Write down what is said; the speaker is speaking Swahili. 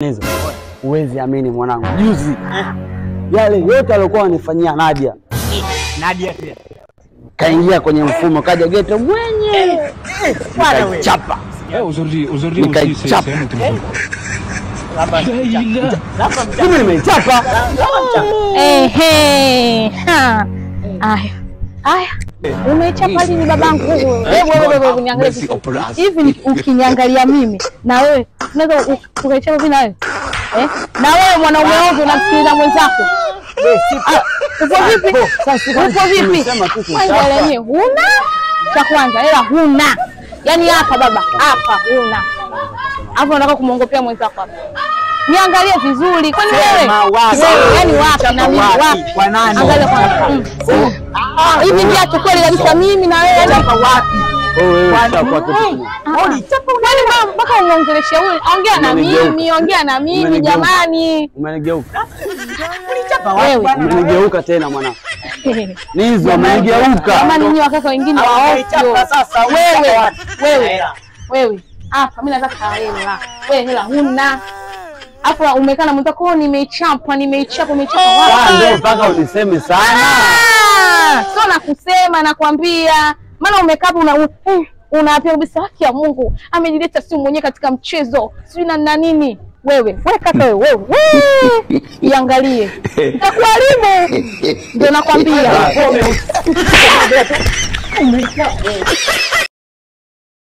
Nizo. Uwezi amini mwanangu. Juzi yale yote alikuwa anifanyia Nadia. Nadia pia. Kaingia kwenye mfumo kaja geto mwenyewe. Chapa. Aujourd'hui aussi c'est un truc. Mimi nimechapa. Aya. Umechapa lini babangu? Wewe uniangalie. Hivi ukiniangalia mimi na wewe unaweza ukachapa vipi na wewe? Na wewe mwanaume wangu unamsikiliza mwenzako. Upo vipi? Upo vipi? Mwangalie huna cha kwanza ila huna. Yaani hapa baba, hapa huna. Hapo unataka kumwongopea mwenzako hapa. Niangalie vizuri. Kwani wewe? Yaani wapi na mimi wapi? Kwa nani? Angalia kwa. Hivi ndio kweli kabisa mimi na wewe hapa wapi? Wewe chapa kitu. Kwani mama mpaka unaongelesha huyu? Ongea na mimi jamani. Umenigeuka. Ulichapa wewe. Umenigeuka tena mwanangu. Nizo umenigeuka. Kama ninyi wakaka wengine waovyo. Wewe. Hapa mimi nataka hela. Wewe hela huna. Hapo umekaa na mwenzako nimechapa wapi? Ndio mpaka uniseme sana. Sio na kusema nakwambia. Maana umekaa hapo unaapia kabisa haki ya Mungu. Amejileta si mwenyewe katika mchezo. Sio na nini? Wewe kaka wewe. Iangalie. Nitakuharibu. Ndio nakwambia.